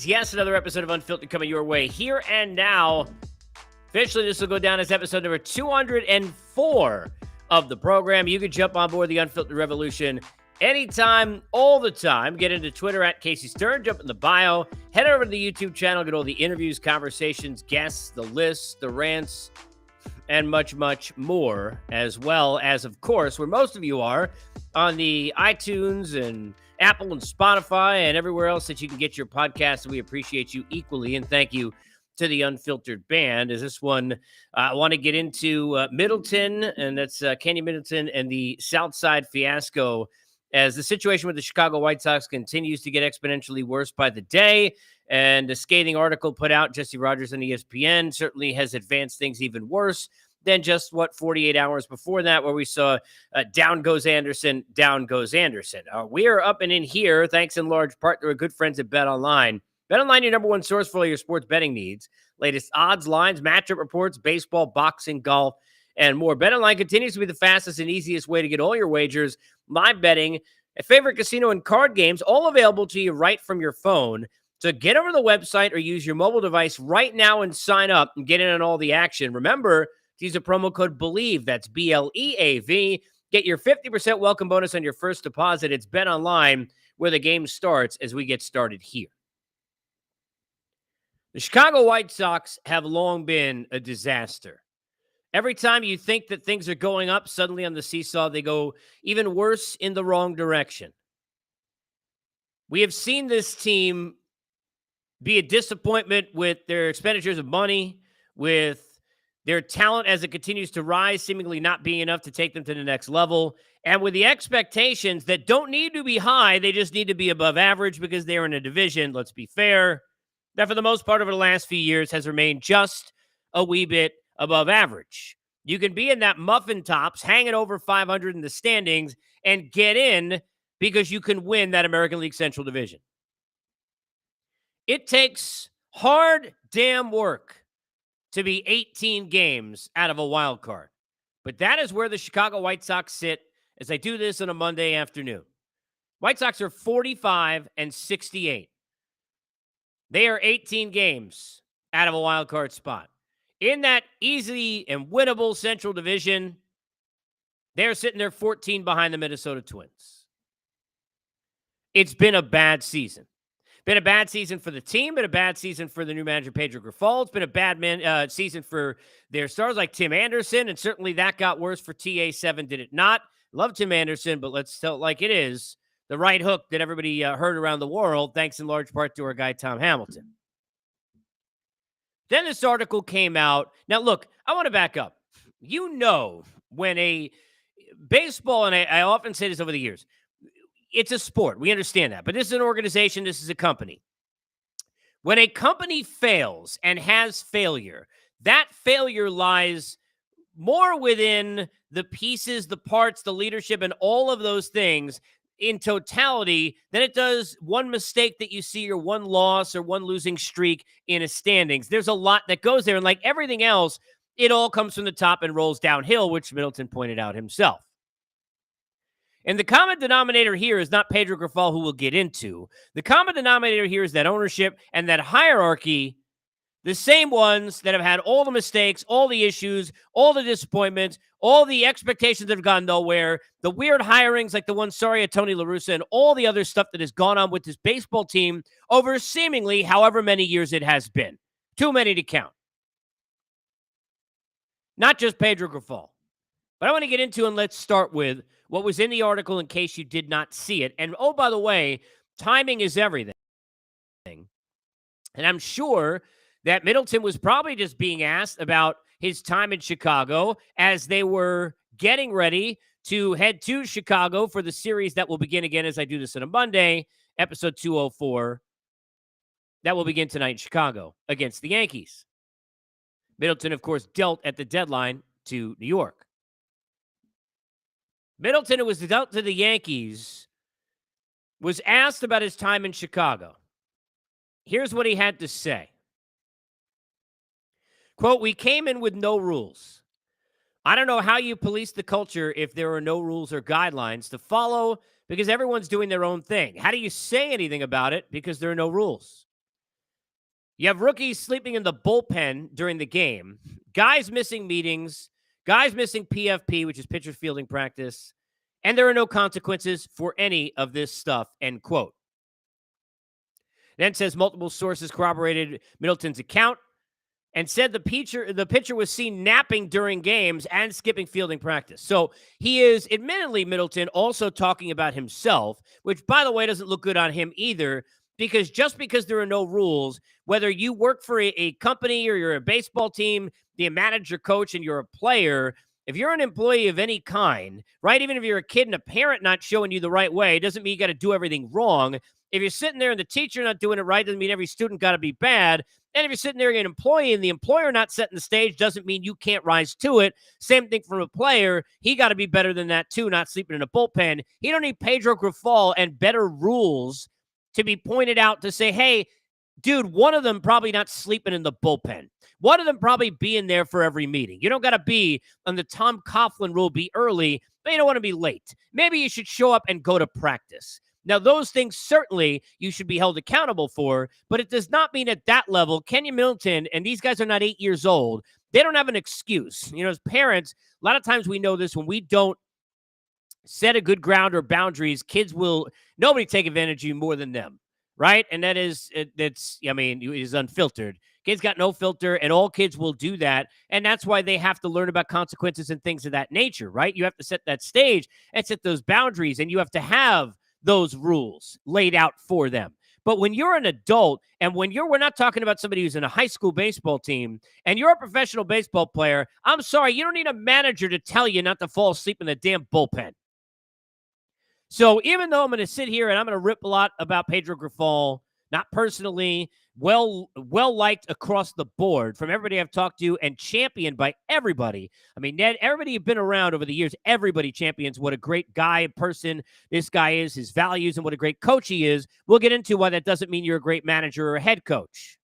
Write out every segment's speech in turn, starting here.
Yes, another episode of Unfiltered coming your way here and now. Officially, this will go down as episode number 204 of the program. You can jump on board the Unfiltered Revolution anytime, all the time. Get into Twitter at Casey Stern, jump in the bio, head over to the YouTube channel, get all the interviews, conversations, guests, the lists, the rants, and much, much more, as well as, of course, where most of you are on the iTunes and Apple and Spotify and everywhere else that you can get your podcasts. We appreciate you equally, and thank you to the Unfiltered band. As this one, I want to get into Middleton, and that's Kenyan Middleton and the Southside Fiasco, as the situation with the Chicago White Sox continues to get exponentially worse by the day. And a scathing article put out, Jesse Rogers on ESPN, certainly has advanced things even worse than just 48 hours before that, where we saw down goes Anderson, down goes Anderson. We are up and in here, thanks in large part to our good friends at BetOnline. BetOnline, your number one source for all your sports betting needs. Latest odds, lines, matchup reports, baseball, boxing, golf, and more. BetOnline continues to be the fastest and easiest way to get all your wagers, live betting, a favorite casino and card games, all available to you right from your phone. So get over to the website or use your mobile device right now and sign up and get in on all the action. Remember to use a promo code BELIEVE. That's BLEAV. Get your 50% welcome bonus on your first deposit. It's BetOnline, where the game starts as we get started here. The Chicago White Sox have long been a disaster. Every time you think that things are going up, suddenly on the seesaw, they go even worse in the wrong direction. We have seen this team be a disappointment with their expenditures of money, with their talent as it continues to rise, seemingly not being enough to take them to the next level, and with the expectations that don't need to be high, they just need to be above average because they're in a division, let's be fair, that for the most part over the last few years has remained just a wee bit above average. You can be in that muffin tops, hanging over 500 in the standings, and get in because you can win that American League Central Division. It takes hard damn work to be 18 games out of a wild card. But that is where the Chicago White Sox sit as I do this on a Monday afternoon. White Sox are 45-68. They are 18 games out of a wild card spot. In that easy and winnable Central Division, they're sitting there 14 behind the Minnesota Twins. It's been a bad season. Been a bad season for the team, been a bad season for the new manager, Pedro Grifol. It's been a bad season for their stars like Tim Anderson, and certainly that got worse for TA7, did it not? Love Tim Anderson, but let's tell it like it is. The right hook that everybody heard around the world, thanks in large part to our guy, Tom Hamilton. Then this article came out. Now, look, I want to back up. You know, when a baseball, and I often say this over the years, it's a sport. We understand that. But this is an organization. This is a company. When a company fails and has failure, that failure lies more within the pieces, the parts, the leadership, and all of those things in totality than it does one mistake that you see or one loss or one losing streak in a standings. There's a lot that goes there. And like everything else, it all comes from the top and rolls downhill, which Middleton pointed out himself. And the common denominator here is not Pedro Grifol, who we'll get into. The common denominator here is that ownership and that hierarchy, the same ones that have had all the mistakes, all the issues, all the disappointments, all the expectations that have gone nowhere, the weird hirings like the one, Tony La Russa, and all the other stuff that has gone on with this baseball team over seemingly however many years it has been. Too many to count. Not just Pedro Grifol. But I want to get into, and let's start with what was in the article in case you did not see it. And oh, by the way, timing is everything. And I'm sure that Middleton was probably just being asked about his time in Chicago as they were getting ready to head to Chicago for the series that will begin again as I do this on a Monday, episode 204. That will begin tonight in Chicago against the Yankees. Middleton, of course, dealt at the deadline to New York. Middleton, who was dealt to the Yankees, was asked about his time in Chicago. Here's what he had to say. Quote, "We came in with no rules. I don't know how you police the culture if there are no rules or guidelines to follow because everyone's doing their own thing. How do you say anything about it because there are no rules? You have rookies sleeping in the bullpen during the game, guys missing meetings, guys missing PFP, which is pitcher fielding practice, and there are no consequences for any of this stuff, end quote. Then says multiple sources corroborated Middleton's account and said the pitcher was seen napping during games and skipping fielding practice. So he is, admittedly, Middleton, also talking about himself, which, by the way, doesn't look good on him either, because just because there are no rules, whether you work for a company or you're a baseball team, the manager, coach, and you're a player, if you're an employee of any kind, right, even if you're a kid and a parent not showing you the right way, it doesn't mean you got to do everything wrong. If you're sitting there and the teacher not doing it right, doesn't mean every student got to be bad. And if you're sitting there and an employee and the employer not setting the stage, doesn't mean you can't rise to it. Same thing from a player. He got to be better than that too, not sleeping in a bullpen. He don't need Pedro Grifol and better rules to be pointed out to say, hey, dude, one of them probably not sleeping in the bullpen. One of them probably being there for every meeting. You don't got to be on the Tom Coughlin rule, be early, but you don't want to be late. Maybe you should show up and go to practice. Now, those things certainly you should be held accountable for, but it does not mean at that level, Kenyan Middleton, and these guys are not 8 years old, they don't have an excuse. You know, as parents, a lot of times we know this when we don't set a good ground or boundaries, kids will, nobody take advantage of you more than them, right? And that is, it is unfiltered. Kids got no filter, and all kids will do that. And that's why they have to learn about consequences and things of that nature, right? You have to set that stage and set those boundaries, and you have to have those rules laid out for them. But when you're an adult and we're not talking about somebody who's in a high school baseball team and you're a professional baseball player, I'm sorry, you don't need a manager to tell you not to fall asleep in the damn bullpen. So even though I'm going to sit here and I'm going to rip a lot about Pedro Grifol, not personally, well liked across the board from everybody I've talked to and championed by everybody. I mean, Ned, everybody you've been around over the years, everybody champions what a great guy, person this guy is, his values, and what a great coach he is. We'll get into why that doesn't mean you're a great manager or a head coach.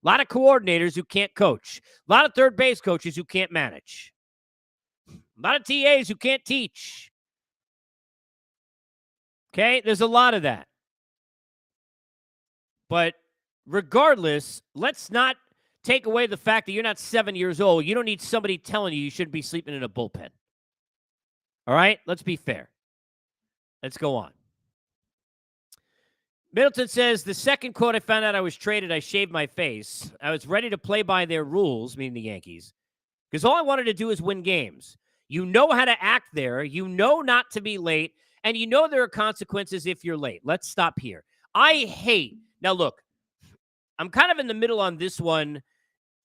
A lot of coordinators who can't coach. A lot of third base coaches who can't manage. A lot of TAs who can't teach. Okay, there's a lot of that. But regardless, let's not take away the fact that you're not 7 years old. You don't need somebody telling you shouldn't be sleeping in a bullpen. All right? Let's be fair. Let's go on. Middleton says, the second quote I found out I was traded, I shaved my face. I was ready to play by their rules, meaning the Yankees, because all I wanted to do is win games. You know how to act there. You know not to be late. And you know there are consequences if you're late. Let's stop here. I hate. Now, look, I'm kind of in the middle on this one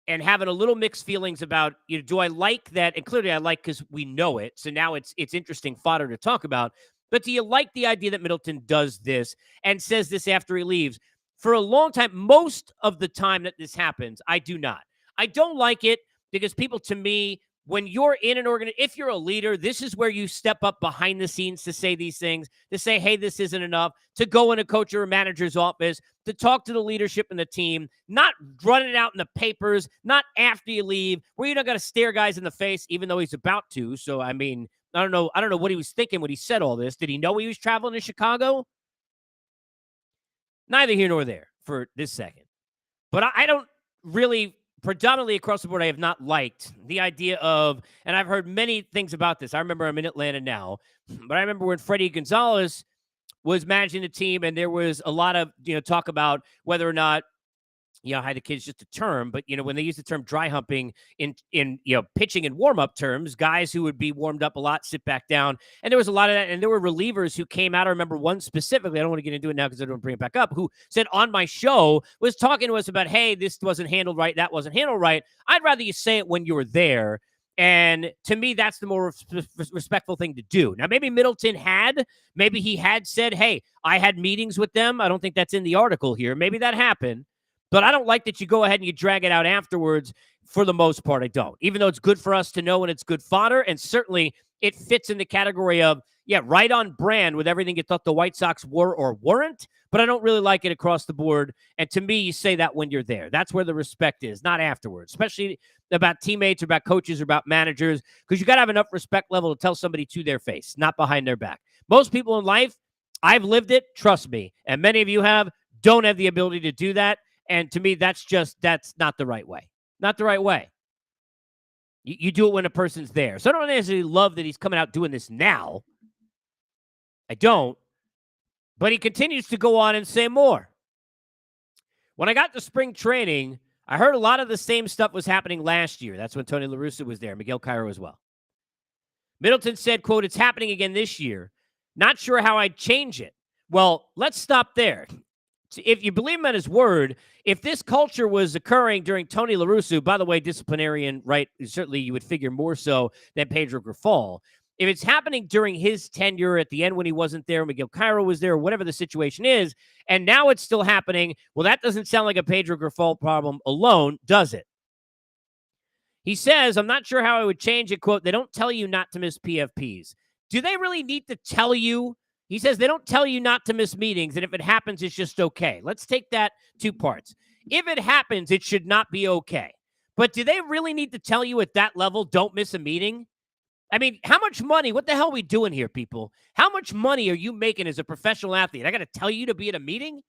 and having a little mixed feelings about, do I like that? And clearly I like because we know it. So now it's interesting fodder to talk about. But do you like the idea that Middleton does this and says this after he leaves? For a long time, most of the time that this happens, I do not. I don't like it because people, to me, when you're in an organization, if you're a leader, this is where you step up behind the scenes to say these things, to say, hey, this isn't enough, to go in a coach or a manager's office, to talk to the leadership and the team, not running it out in the papers, not after you leave, where you don't got to stare guys in the face, even though he's about to. So, I mean, I don't know what he was thinking when he said all this. Did he know he was traveling to Chicago? Neither here nor there for this second. But I don't really, predominantly across the board, I have not liked the idea of, and I've heard many things about this. I remember I'm in Atlanta now, but I remember when Freddie Gonzalez was managing the team, and there was a lot of, talk about whether or not, how the kids just a term, but when they use the term dry humping in pitching and warm up terms, guys who would be warmed up a lot sit back down, and there was a lot of that, and there were relievers who came out. I remember one specifically. I don't want to get into it now because I don't want to bring it back up. Who said on my show was talking to us about, hey, this wasn't handled right, that wasn't handled right. I'd rather you say it when you were there. And to me, that's the more respectful thing to do. Now, maybe Middleton maybe he had said, hey, I had meetings with them. I don't think that's in the article here. Maybe that happened. But I don't like that you go ahead and you drag it out afterwards. For the most part, I don't. Even though it's good for us to know and it's good fodder, and certainly it fits in the category of, right on brand with everything you thought the White Sox were or weren't, but I don't really like it across the board. And to me, you say that when you're there. That's where the respect is, not afterwards, especially about teammates or about coaches or about managers, because you got to have enough respect level to tell somebody to their face, not behind their back. Most people in life, I've lived it, trust me, and many of you don't have the ability to do that. And to me, that's not the right way. Not the right way. You do it when a person's there. So I don't necessarily love that he's coming out doing this now. I don't. But he continues to go on and say more. When I got to spring training, I heard a lot of the same stuff was happening last year. That's when Tony La Russa was there, Miguel Cairo as well. Middleton said, quote, "It's happening again this year. Not sure how I'd change it." Well, let's stop there. If you believe him at his word, if this culture was occurring during Tony La Russa, by the way, disciplinarian, right, certainly you would figure more so than Pedro Grifol. If it's happening during his tenure at the end when he wasn't there, Miguel Cairo was there, or whatever the situation is, and now it's still happening, well, that doesn't sound like a Pedro Grifol problem alone, does it? He says, "I'm not sure how I would change it." Quote, "They don't tell you not to miss PFPs." Do they really need to tell you? He says they don't tell you not to miss meetings, and if it happens, it's just okay. Let's take that two parts. If it happens, it should not be okay. But do they really need to tell you at that level, don't miss a meeting? I mean, how much money? What the hell are we doing here, people? How much money are you making as a professional athlete? I got to tell you to be at a meeting?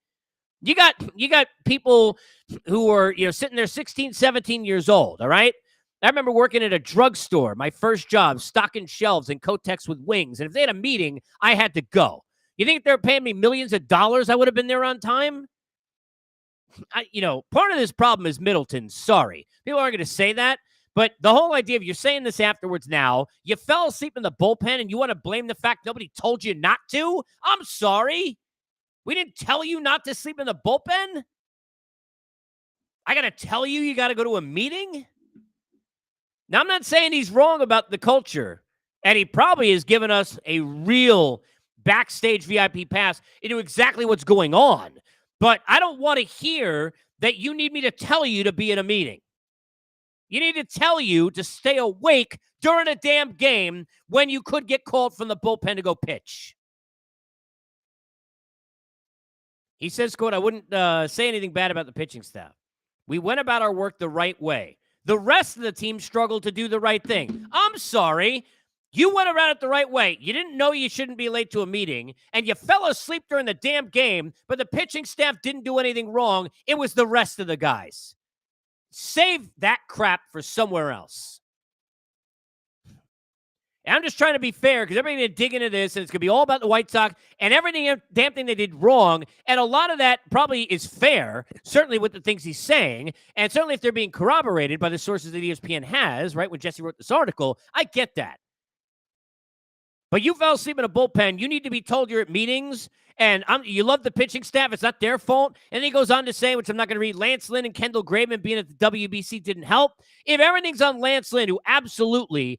You got people who are, sitting there 16, 17 years old, all right? I remember working at a drugstore, my first job, stocking shelves and Kotex with wings. And if they had a meeting, I had to go. You think if they were paying me millions of dollars, I would have been there on time? Part of this problem is Middleton. Sorry. People aren't going to say that. But the whole idea of you're saying this afterwards now, you fell asleep in the bullpen and you want to blame the fact nobody told you not to? I'm sorry. We didn't tell you not to sleep in the bullpen? I got to tell you got to go to a meeting? Now, I'm not saying he's wrong about the culture, and he probably has given us a real backstage VIP pass into exactly what's going on. But I don't want to hear that you need me to tell you to be in a meeting. You need to tell you to stay awake during a damn game when you could get called from the bullpen to go pitch. He says, quote, "I wouldn't say anything bad about the pitching staff. We went about our work the right way. The rest of the team struggled to do the right thing." I'm sorry. You went around it the right way. You didn't know you shouldn't be late to a meeting, and you fell asleep during the damn game, but the pitching staff didn't do anything wrong. It was the rest of the guys. Save that crap for somewhere else. And I'm just trying to be fair because everybody's going to dig into this, and it's going to be all about the White Sox and everything, damn thing they did wrong. And a lot of that probably is fair, certainly with the things he's saying, and certainly if they're being corroborated by the sources that ESPN has, right, when Jesse wrote this article, I get that. But you fell asleep in a bullpen. You need to be told you're at meetings, and you love the pitching staff. It's not their fault. And he goes on to say, which I'm not going to read, Lance Lynn and Kendall Graveman being at the WBC didn't help. If everything's on Lance Lynn, who absolutely,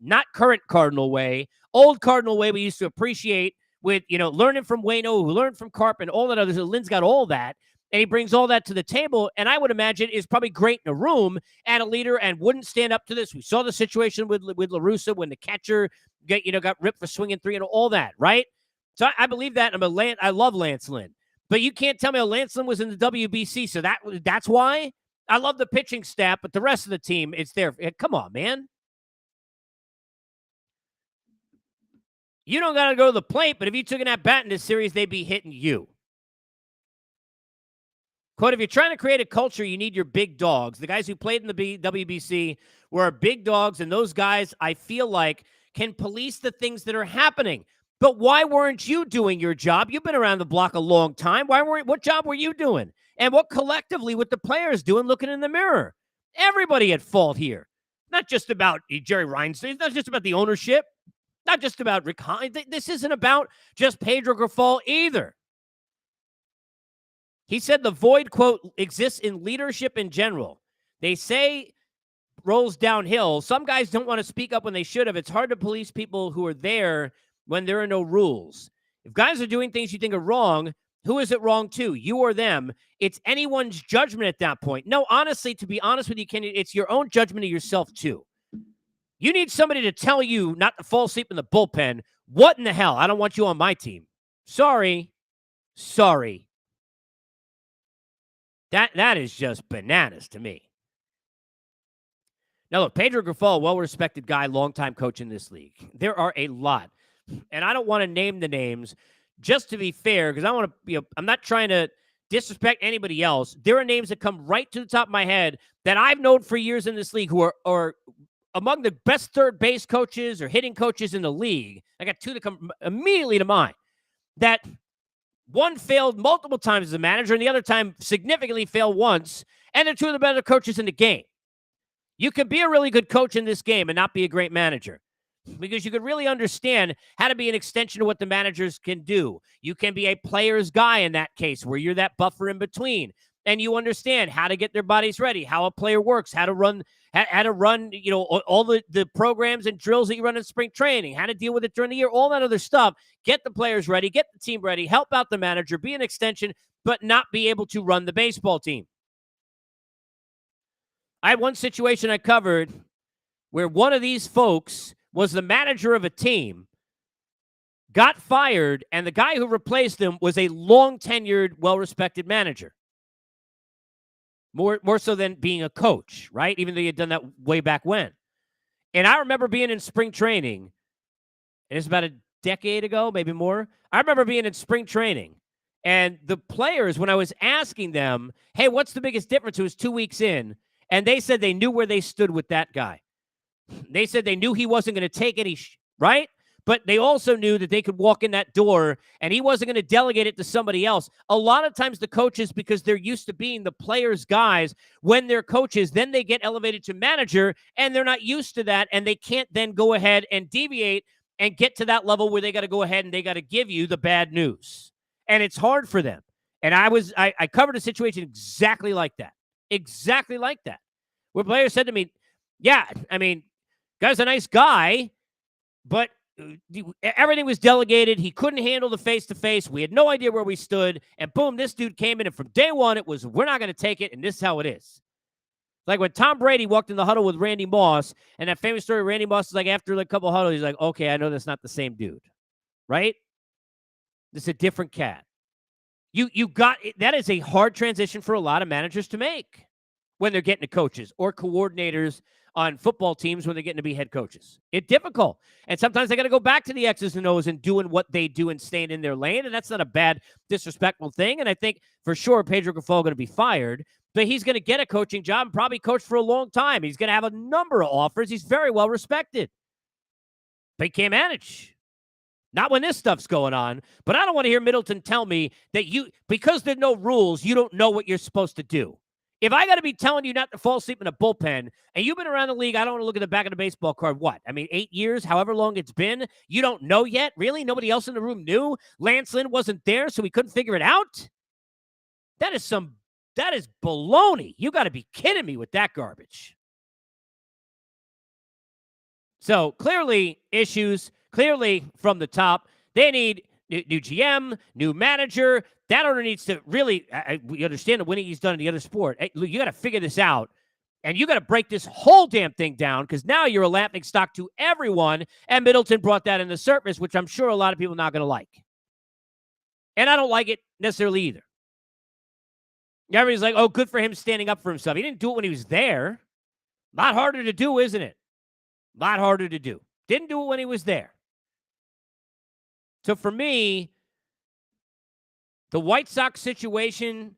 not current Cardinal way, old Cardinal way we used to appreciate with, learning from Waino, who learned from Carp and all that other. So Lynn's got all that, and he brings all that to the table, and I would imagine is probably great in a room and a leader and wouldn't stand up to this. We saw the situation with La Russa when the catcher got ripped for swinging three and all that, right? So I believe that. I love Lance Lynn. But you can't tell me Lance Lynn was in the WBC, so that's why? I love the pitching staff, but the rest of the team, it's there. Come on, man. You don't got to go to the plate, but if you took an at-bat in this series, they'd be hitting you. Quote, "If you're trying to create a culture, you need your big dogs." The guys who played in the WBC were big dogs, and those guys, I feel like, can police the things that are happening. But why weren't you doing your job? You've been around the block a long time. What job were you doing? And what collectively with the players doing looking in the mirror? Everybody at fault here. Not just about Jerry Reinsdale. It's not just about the ownership. Not just about Rick Hahn. This isn't about just Pedro Grifol either. He said the void, quote, "exists in leadership in general. They say rolls downhill. Some guys don't want to speak up when they should have. It's hard to police people who are there when there are no rules. If guys are doing things you think are wrong, who is it wrong to? You or them? It's anyone's judgment at that point." No, honestly, to be honest with you, Kenny, it's your own judgment of yourself too. You need somebody to tell you not to fall asleep in the bullpen. What in the hell? I don't want you on my team. Sorry. That is just bananas to me. Now, look, Pedro Grifol, well-respected guy, longtime coach in this league. There are a lot. And I don't want to name the names just to be fair, because I want to, I'm not trying to disrespect anybody else, there are names that come right to the top of my head that I've known for years in this league who are among the best third base coaches or hitting coaches in the league. I got two that come immediately to mind. That one failed multiple times as a manager, and the other time significantly failed once, and they're two of the better coaches in the game. You can be a really good coach in this game and not be a great manager, because you could really understand how to be an extension of what the managers can do. You can be a player's guy in that case, where you're that buffer in between, and you understand how to get their bodies ready, how a player works, how to run, all the programs and drills that you run in spring training, how to deal with it during the year, all that other stuff. Get the players ready, get the team ready, help out the manager, be an extension, but not be able to run the baseball team. I had one situation I covered where one of these folks was the manager of a team, got fired, and the guy who replaced him was a long-tenured, well-respected manager. More so than being a coach, right? Even though he had done that way back when. And I remember being in spring training, and it's about a decade ago, maybe more. I remember being in spring training, and the players, when I was asking them, hey, what's the biggest difference? It was 2 weeks in, and they said they knew where they stood with that guy. They said they knew he wasn't going to take any, right? But they also knew that they could walk in that door and he wasn't going to delegate it to somebody else. A lot of times the coaches, because they're used to being the players' guys when they're coaches, then they get elevated to manager and they're not used to that, and they can't then go ahead and deviate and get to that level where they got to go ahead and they got to give you the bad news. And it's hard for them. And I covered a situation exactly like that. Exactly like that. Where players said to me, yeah, I mean, guy's a nice guy, but everything was delegated. He couldn't handle the face-to-face. We had no idea where we stood. And boom, this dude came in, and from day one, it was, we're not going to take it, and this is how it is. Like when Tom Brady walked in the huddle with Randy Moss, and that famous story, Randy Moss is like, after a couple huddles, he's like, okay, I know that's not the same dude, right? This is a different cat. That is a hard transition for a lot of managers to make when they're getting to coaches or coordinators on football teams when they're getting to be head coaches. It's difficult. And sometimes they got to go back to the X's and O's and doing what they do and staying in their lane. And that's not a bad, disrespectful thing. And I think for sure Pedro Grifol going to be fired, but he's going to get a coaching job and probably coach for a long time. He's going to have a number of offers. He's very well respected. But he can't manage. Not when this stuff's going on. But I don't want to hear Middleton tell me that because there's no rules, you don't know what you're supposed to do. If I got to be telling you not to fall asleep in a bullpen, and you've been around the league, I don't want to look at the back of the baseball card. What? I mean, 8 years, however long it's been. You don't know yet? Really? Nobody else in the room knew? Lance Lynn wasn't there, so we couldn't figure it out? That is baloney. You got to be kidding me with that garbage. So clearly issues, clearly from the top. They need new GM, new manager. That owner needs to really, we understand the winning he's done in the other sport. Hey, you got to figure this out, and you got to break this whole damn thing down, because now you're a laughing stock to everyone, and Middleton brought that in the surface, which I'm sure a lot of people are not going to like. And I don't like it necessarily either. Everybody's like, oh, good for him standing up for himself. He didn't do it when he was there. A lot harder to do, isn't it? A lot harder to do. Didn't do it when he was there. So for me, the White Sox situation,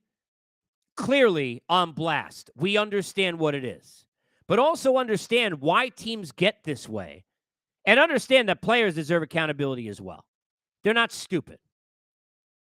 clearly on blast. We understand what it is. But also understand why teams get this way. And understand that players deserve accountability as well. They're not stupid.